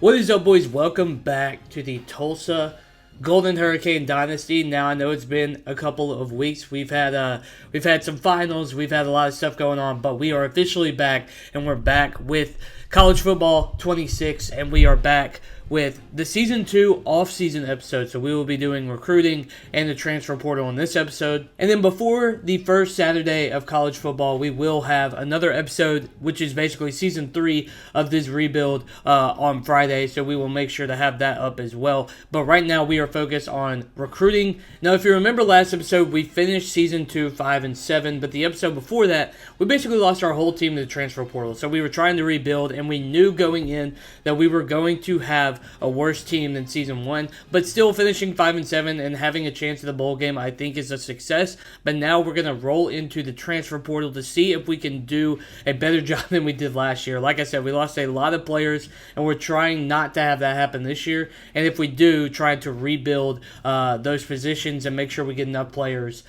What is up, boys? Welcome back to the Tulsa Golden Hurricane Dynasty. Now, I know it's been a couple of weeks. We've had some finals. We've had a lot of stuff going on, but we are officially back, and we're back with College Football 26, and we are back with the Season 2 off-season episode. So we will be doing recruiting and the transfer portal in this episode. And then before the first Saturday of college football, we will have another episode, which is basically Season 3 of this rebuild on Friday. So we will make sure to have that up as well. But right now we are focused on recruiting. Now, if you remember last episode, we finished Season 2 5-7. But the episode before that, we basically lost our whole team to the transfer portal. So we were trying to rebuild, and we knew going in that we were going to have a worse team than Season 1, but still finishing 5-7 and having a chance at the bowl game, I think, is a success. But now we're going to roll into the transfer portal to see if we can do a better job than we did last year. Like I said, we lost a lot of players, and we're trying not to have that happen this year. And if we do, trying to rebuild those positions and make sure we get enough players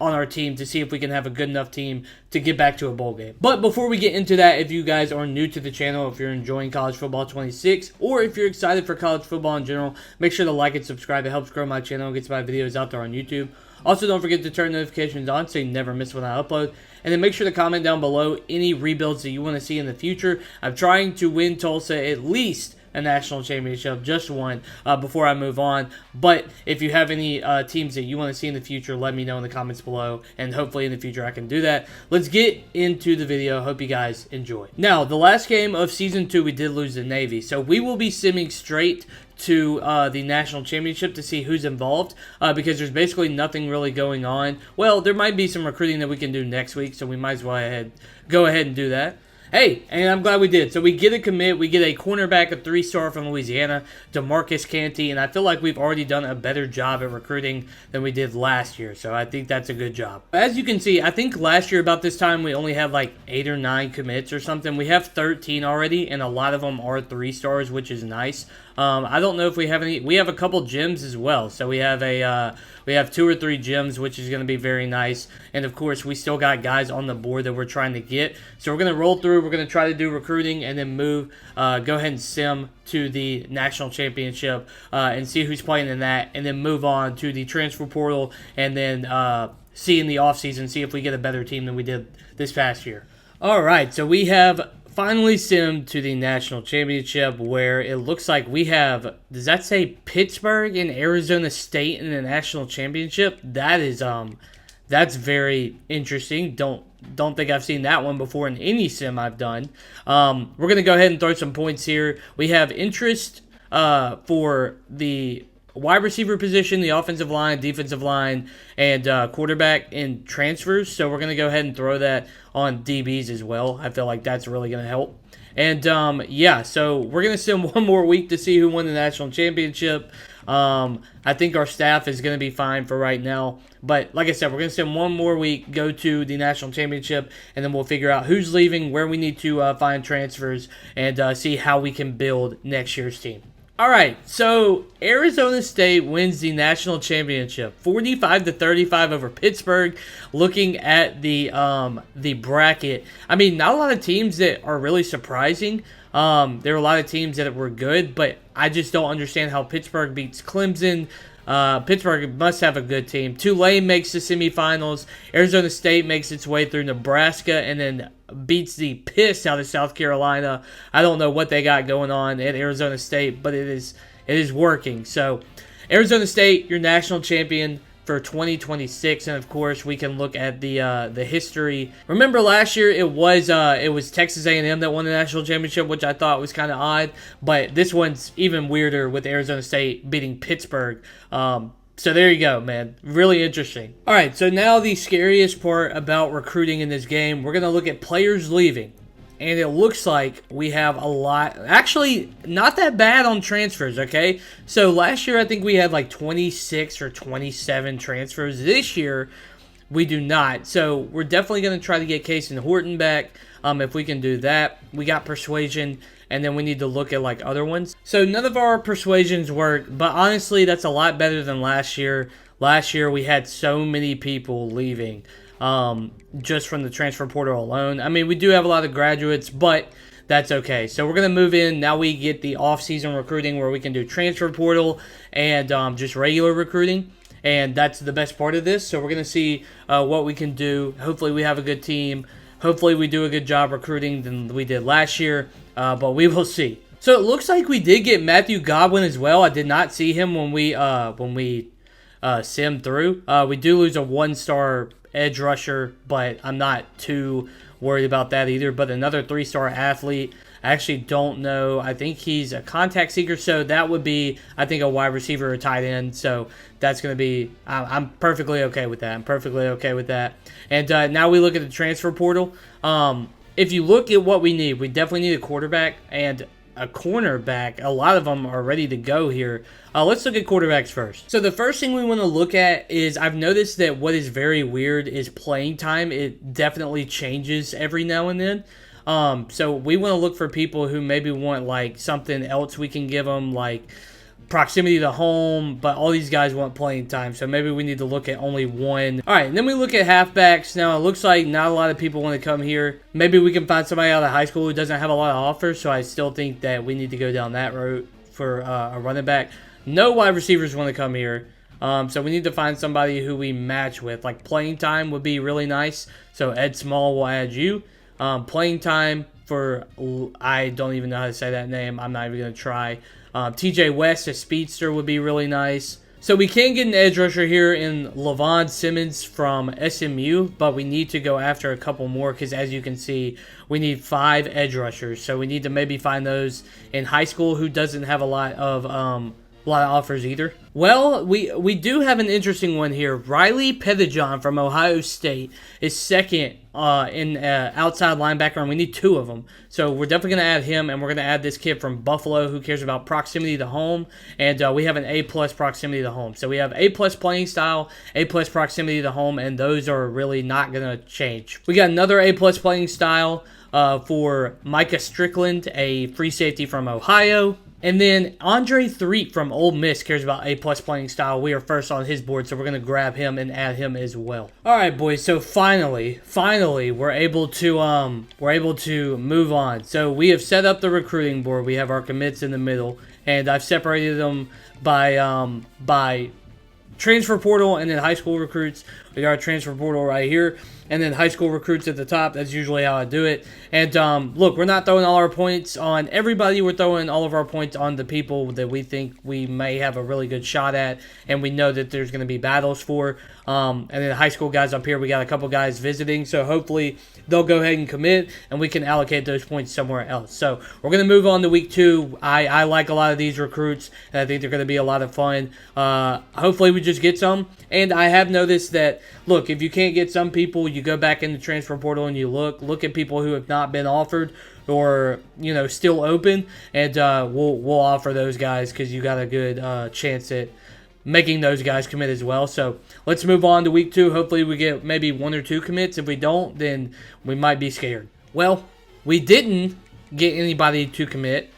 on our team to see if we can have a good enough team to get back to a bowl game. But before we get into that, if you guys are new to the channel, if you're enjoying College Football 26, or if you're excited for college football in general, make sure to like and subscribe. It helps grow my channel and gets my videos out there on YouTube. Also, don't forget to turn notifications on so you never miss when I upload. And then make sure to comment down below any rebuilds that you want to see in the future. I'm trying to win Tulsa at least a national championship, just one, before I move on. But if you have any teams that you want to see in the future, let me know in the comments below, and hopefully in the future I can do that. Let's get into the video. Hope you guys enjoy. Now, the last game of Season 2, we did lose to Navy, so we will be simming straight to the national championship to see who's involved, because there's basically nothing really going on. Well, there might be some recruiting that we can do next week, so we might as well go ahead and do that. Hey, and I'm glad we did. So we get a commit. We get a cornerback, a 3-star from Louisiana, DeMarcus Canty, and I feel like we've already done a better job at recruiting than we did last year, so I think that's a good job. As you can see, I think last year about this time we only had like 8 or 9 commits or something. We have 13 already, and a lot of them are 3-stars, which is nice. I don't know if we have any. We have a couple gyms as well, so we have 2 or 3 gyms, which is going to be very nice. And of course, we still got guys on the board that we're trying to get. So we're going to roll through. We're going to try to do recruiting and then move. Go ahead and sim to the national championship and see who's playing in that, and then move on to the transfer portal, and then see in the offseason, see if we get a better team than we did this past year. All right, so we have finally simmed to the national championship, where it looks like we have, does that say Pittsburgh and Arizona State in the national championship? That is that's very interesting. Don't think I've seen that one before in any sim I've done. We're gonna go ahead and throw some points here. We have interest for the wide receiver position, the offensive line, defensive line, and quarterback in transfers. So we're going to go ahead and throw that on DBs as well. I feel like that's really going to help. And yeah, so we're going to send one more week to see who won the national championship. I think our staff is going to be fine for right now. But like I said, we're going to send one more week, go to the national championship, and then we'll figure out who's leaving, where we need to find transfers, and see how we can build next year's team. All right, so Arizona State wins the national championship, 45-35 over Pittsburgh. Looking at the bracket, I mean, not a lot of teams that are really surprising. There are a lot of teams that were good, but I just don't understand how Pittsburgh beats Clemson. Pittsburgh must have a good team. Tulane makes the semifinals. Arizona State makes its way through Nebraska and then beats the piss out of South Carolina. I don't know what they got going on at Arizona State, but it is working. So Arizona State, your national champion for 2026, and of course we can look at the history. Remember last year it was Texas A&M that won the national championship, which I thought was kind of odd, but this one's even weirder with Arizona State beating Pittsburgh. So there you go, man. Really interesting. All right, so now the scariest part about recruiting in this game, we're going to look at players leaving. And it looks like we have a lot. Actually, not that bad on transfers, okay? So last year, I think we had like 26 or 27 transfers. This year, we do not. So we're definitely going to try to get Case and Horton back if we can do that. We got Persuasion, and then we need to look at like other ones. So none of our persuasions work, but honestly, that's a lot better than last year. Last year, we had so many people leaving. Just from the transfer portal alone. I mean, we do have a lot of graduates, but that's okay. So we're going to move in. Now we get the off-season recruiting where we can do transfer portal and just regular recruiting. And that's the best part of this. So we're going to see what we can do. Hopefully we have a good team. Hopefully we do a good job recruiting than we did last year. But we will see. So it looks like we did get Matthew Godwin as well. I did not see him when we simmed through. We do lose a 1-star edge rusher, but I'm not too worried about that either. But another 3-star athlete. I actually don't know. I think he's a contact seeker, so that would be, I think, a wide receiver or tight end. So that's going to be, I'm perfectly okay with that. And now we look at the transfer portal. If you look at what we need, we definitely need a quarterback and a cornerback. A lot of them are ready to go here. Let's look at quarterbacks first. So the first thing we want to look at is, I've noticed that what is very weird is playing time. It definitely changes every now and then. So we want to look for people who maybe want like something else we can give them, like proximity to home, but all these guys want playing time, so maybe we need to look at only one. All right, and then we look at halfbacks. Now, it looks like not a lot of people want to come here. Maybe we can find somebody out of high school who doesn't have a lot of offers, so I still think that we need to go down that route for a running back. No wide receivers want to come here, so we need to find somebody who we match with. Like, playing time would be really nice, so Ed Small will add you. Playing time for, I don't even know how to say that name. I'm not even going to try. TJ West, a speedster, would be really nice. So we can get an edge rusher here in Levon Simmons from SMU, but we need to go after a couple more because, as you can see, we need 5 edge rushers. So we need to maybe find those in high school who doesn't have a lot of offers either. Well, we do have an interesting one here. Riley Pettijohn from Ohio State is second in outside linebacker, and we need 2 of them. So we're definitely going to add him, and we're going to add this kid from Buffalo who cares about proximity to home, and we have an A+ proximity to home. So we have A+ playing style, A+ proximity to home, and those are really not going to change. We got another A+ playing style for Micah Strickland, a free safety from Ohio. And then Andre Threet from Ole Miss cares about A+ playing style. We are first on his board, so we're going to grab him and add him as well. All right, boys. So finally, we're able to move on. So we have set up the recruiting board. We have our commits in the middle, and I've separated them by transfer portal and then high school recruits. We got our transfer portal right here, and then high school recruits at the top. That's usually how I do it. And look, we're not throwing all our points on everybody. We're throwing all of our points on the people that we think we may have a really good shot at, and we know that there's going to be battles for. And then high school guys up here, we got a couple guys visiting, so hopefully they'll go ahead and commit, and we can allocate those points somewhere else. So we're going to move on to week 2. I like a lot of these recruits, and I think they're going to be a lot of fun. Hopefully we just get some. And I have noticed that, look, if you can't get some people, you go back in the transfer portal and you look at people who have not been offered or, still open, and we'll offer those guys because you got a good chance at making those guys commit as well. So let's move on to week 2. Hopefully we get maybe 1 or 2 commits. If we don't, then we might be scared. Well, we didn't get anybody to commit.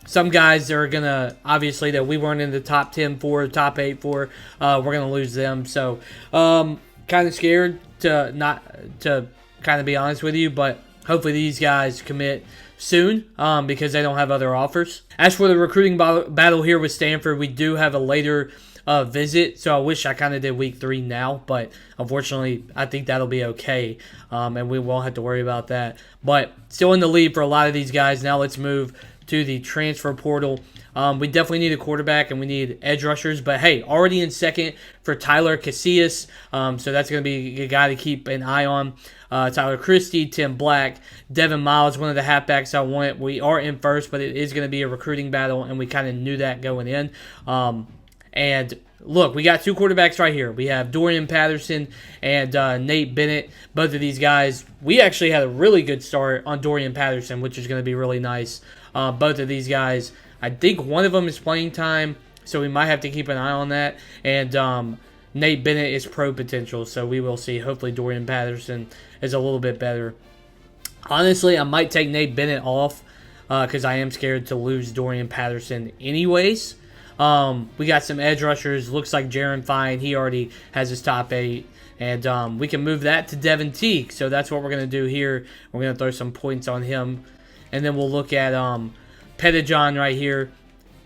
Some guys are going to, obviously, that we weren't in the top 10 for, top 8 for, we're going to lose them. So, kind of scared to kind of be honest with you, but hopefully these guys commit soon because they don't have other offers. As for the recruiting battle here with Stanford, we do have a later visit, so I wish I kind of did week 3 now, but unfortunately I think that'll be okay, and we won't have to worry about that. But still in the lead for a lot of these guys. Now let's move to the transfer portal. We definitely need a quarterback and we need edge rushers, but hey, already in second for Tyler Casillas, so that's going to be a guy to keep an eye on. Tyler Christie, Tim Black, Devin Miles, one of the halfbacks I want. We are in first, but it is going to be a recruiting battle, and we kind of knew that going in. And look, we got 2 quarterbacks right here. We have Dorian Patterson and Nate Bennett. Both of these guys, we actually had a really good start on Dorian Patterson, which is going to be really nice. Both of these guys, I think one of them is playing time, so we might have to keep an eye on that. And Nate Bennett is pro potential, so we will see. Hopefully Dorian Patterson is a little bit better. Honestly, I might take Nate Bennett off because I am scared to lose Dorian Patterson anyways. We got some edge rushers. Looks like Jaron Fine, he already has his top 8. And we can move that to Devin Teague. So that's what we're going to do here. We're going to throw some points on him. and then we'll look at Pettijohn right here.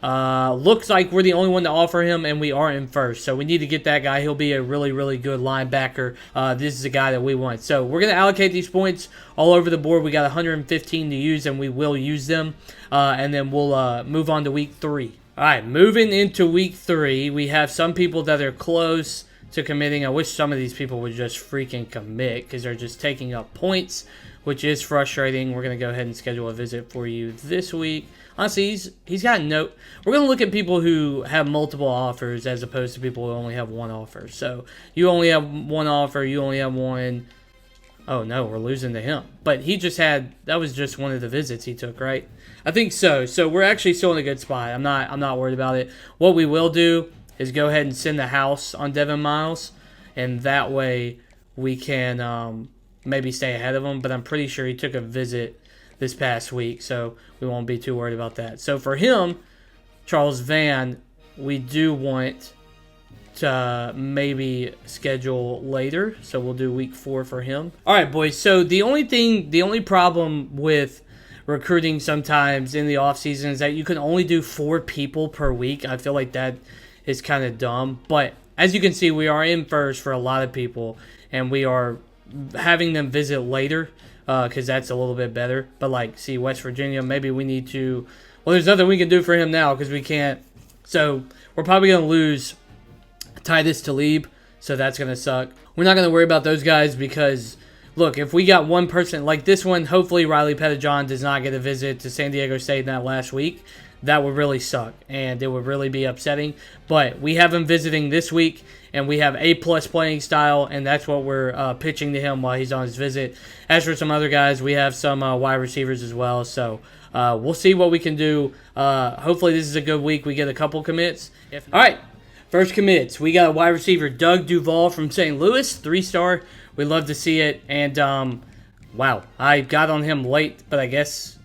Looks like we're the only one to offer him, and we are in first. So we need to get that guy. He'll be a really, really good linebacker. This is a guy that we want. So we're going to allocate these points all over the board. We got 115 to use, and we will use them. And then we'll move on to week 3. All right, moving into week 3, we have some people that are close to committing. I wish some of these people would just freaking commit because they're just taking up points, which is frustrating. We're going to go ahead and schedule a visit for you this week. Honestly, he's got a note. We're going to look at people who have multiple offers as opposed to people who only have one offer. So you only have one offer. You only have one. Oh, no, we're losing to him. But he just had, that was just one of the visits he took, right? I think so. So we're actually still in a good spot. I'm not worried about it. What we will do is go ahead and send the house on Devin Miles. And that way we can maybe stay ahead of him. But I'm pretty sure he took a visit this past week, so we won't be too worried about that. So for him, Charles Van, we do want to maybe schedule later, so we'll do week 4 for him. All right, boys, so the only problem with recruiting sometimes in the offseason is that you can only do 4 people per week. I feel like that is kind of dumb, but as you can see, we are in first for a lot of people, and we are having them visit later, because that's a little bit better. But like, see, West Virginia, maybe we need to, well, there's nothing we can do for him now because we can't. So we're probably going to lose Titus Talib, so that's going to suck. We're not going to worry about those guys because, look, if we got one person like this one, hopefully Riley Pettijohn does not get a visit to San Diego State in that last week. That would really suck, and it would really be upsetting. But we have him visiting this week, and we have A-plus playing style, and that's what we're pitching to him while he's on his visit. As for some other guys, we have some wide receivers as well, so we'll see what we can do. Hopefully this is a good week. We get a couple commits. All right, first commits. We got a wide receiver, Doug Duval from St. Louis, 3-star. We love to see it, and wow, I got on him late, but I guess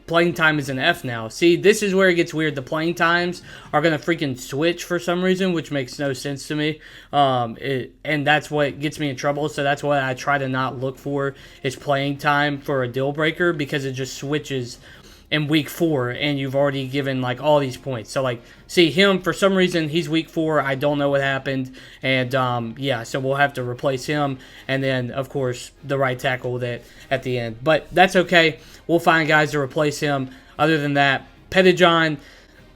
playing time is an F now. See, this is where it gets weird. The playing times are going to freaking switch for some reason, which makes no sense to me. And that's what gets me in trouble. So that's what I try to not look for is playing time for a deal breaker because it just switches in week 4 and you've already given like all these points. So like, see him for some reason, he's week 4. I don't know what happened. And yeah, so we'll have to replace him. And then of course the right tackle that at the end, but that's okay. We'll find guys to replace him. Other than that, Pettijohn,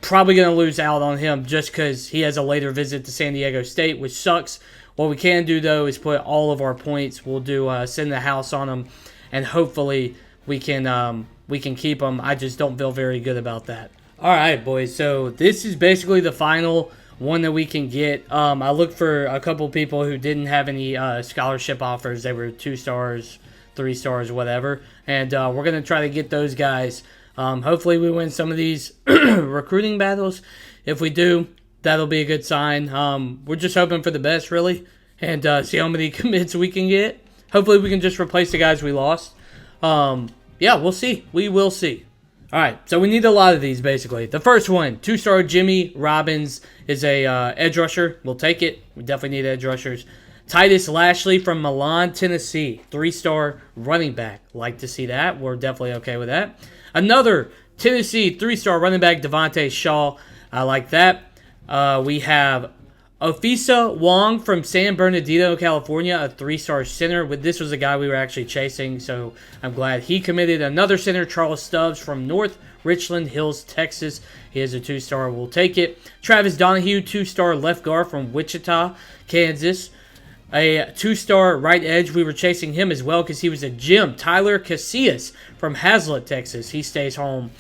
probably going to lose out on him just because he has a later visit to San Diego State, which sucks. What we can do, though, is put all of our points. We'll do send the house on him, and hopefully we can keep him. I just don't feel very good about that. All right, boys. So this is basically the final one that we can get. I looked for a couple people who didn't have any scholarship offers. They were 2 stars, 3 stars, whatever. And we're going to try to get those guys. Hopefully we win some of these recruiting battles. If we do, that'll be a good sign. We're just hoping for the best, really, and see how many commits we can get. Hopefully we can just replace the guys we lost. Yeah, we'll see. We will see. All right, so we need a lot of these, basically. The first one, 2-star Jimmy Robbins is a edge rusher. We'll take it. We definitely need edge rushers. Titus Lashley from Milan, Tennessee, 3-star running back. Like to see that. We're definitely okay with that. Another Tennessee 3-star running back, Devontae Shaw. I like that. We have Ofisa Wong from San Bernardino, California, a 3-star center. This was a guy we were actually chasing, so I'm glad he committed. Another center, Charles Stubbs from North Richland Hills, Texas. He is a 2-star. We'll take it. Travis Donahue, 2-star left guard from Wichita, Kansas. A 2-star right edge. We were chasing him as well because he was a gem. Tyler Casillas from Hazlet, Texas. He stays home.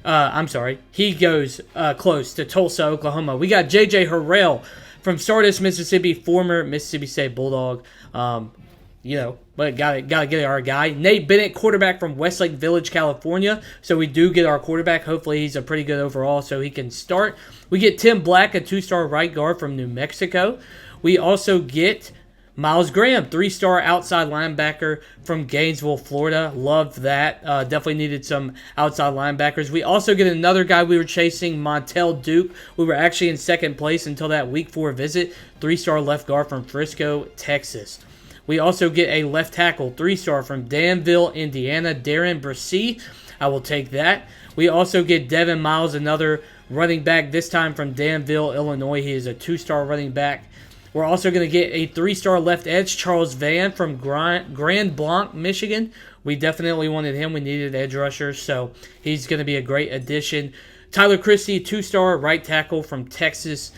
He goes close to Tulsa, Oklahoma. We got J.J. Harrell from Sardis, Mississippi, former Mississippi State Bulldog. But gotta get our guy. Nate Bennett, quarterback from Westlake Village, California. So we do get our quarterback. Hopefully he's a pretty good overall so he can start. We get Tim Black, a 2-star right guard from New Mexico. We also get Miles Graham, 3-star outside linebacker from Gainesville, Florida. Loved that. Definitely needed some outside linebackers. We also get another guy we were chasing, Montel Duke. We were actually in second place until that week 4 visit. 3-star left guard from Frisco, Texas. We also get a left tackle, 3-star from Danville, Indiana, Darren Brissy. I will take that. We also get Devin Miles, another running back, this time from Danville, Illinois. He is a 2-star running back. We're also going to get a 3-star left edge, Charles Van from Grand Blanc, Michigan. We definitely wanted him. We needed edge rushers, so he's going to be a great addition. Tyler Christie, 2-star right tackle from Texas.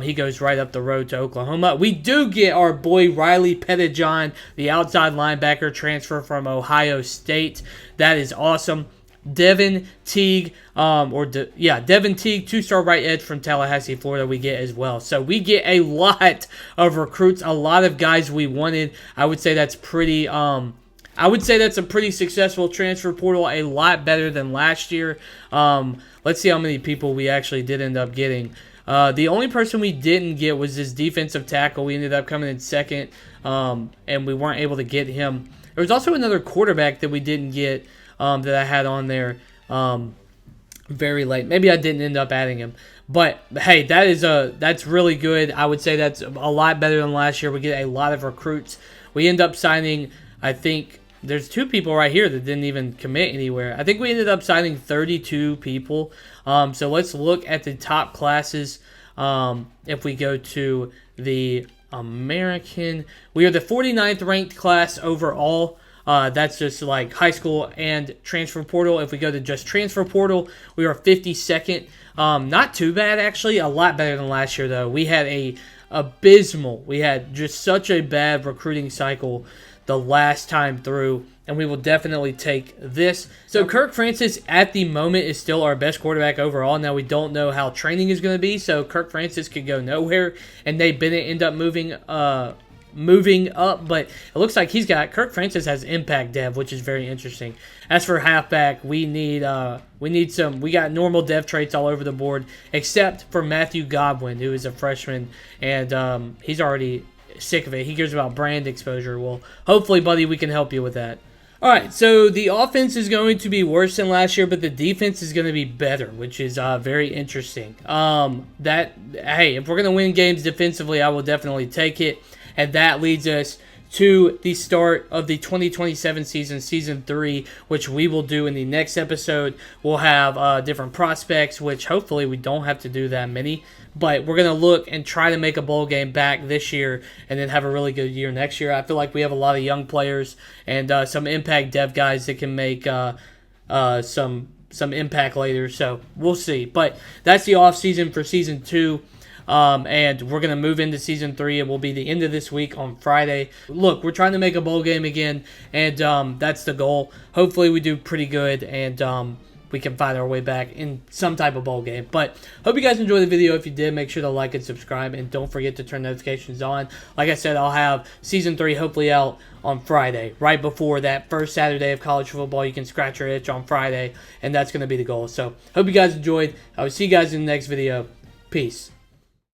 He goes right up the road to Oklahoma. We do get our boy Riley Pettijohn, the outside linebacker transfer from Ohio State. That is awesome. Devin Teague, Devin Teague, 2-star right edge from Tallahassee, Florida, we get as well. So we get a lot of recruits, a lot of guys we wanted. I would say that's pretty. I would say that's a pretty successful transfer portal, a lot better than last year. Let's see how many people we actually did end up getting. The only person we didn't get was this defensive tackle. We ended up coming in second, and we weren't able to get him. There was also another quarterback that we didn't get. That I had on there very late. Maybe I didn't end up adding him. But, hey, that's really good. I would say that's a lot better than last year. We get a lot of recruits. We end up signing, I think, there's 2 people right here that didn't even commit anywhere. I think we ended up signing 32 people. So let's look at the top classes. If we go to the American, we are the 49th ranked class overall. That's just like high school and transfer portal. If we go to just transfer portal, we are 52nd. Not too bad, actually. A lot better than last year, though. We had we had just such a bad recruiting cycle the last time through, and we will definitely take this. So Kirk Francis at the moment is still our best quarterback overall. Now we don't know how training is going to be, so Kirk Francis could go nowhere, and Nate Bennett end up moving up, but it looks like Kirk Francis has impact dev, which is very interesting. As for halfback, we got normal dev traits all over the board, except for Matthew Godwin, who is a freshman, and he's already sick of it. He cares about brand exposure. Well, hopefully, buddy, we can help you with that. All right, so the offense is going to be worse than last year, but the defense is going to be better, which is very interesting. If we're going to win games defensively, I will definitely take it. And that leads us to the start of the 2027 season, Season 3, which we will do in the next episode. We'll have different prospects, which hopefully we don't have to do that many. But we're going to look and try to make a bowl game back this year and then have a really good year next year. I feel like we have a lot of young players and some impact dev guys that can make some impact later. So we'll see. But that's the offseason for Season 2. And we're going to move into Season 3. It will be the end of this week on Friday. Look, we're trying to make a bowl game again, and that's the goal. Hopefully we do pretty good, and we can find our way back in some type of bowl game. But hope you guys enjoyed the video. If you did, make sure to like and subscribe, and don't forget to turn notifications on. Like I said, I'll have Season 3 hopefully out on Friday, right before that first Saturday of college football. You can scratch your itch on Friday, and that's going to be the goal. So hope you guys enjoyed. I will see you guys in the next video. Peace.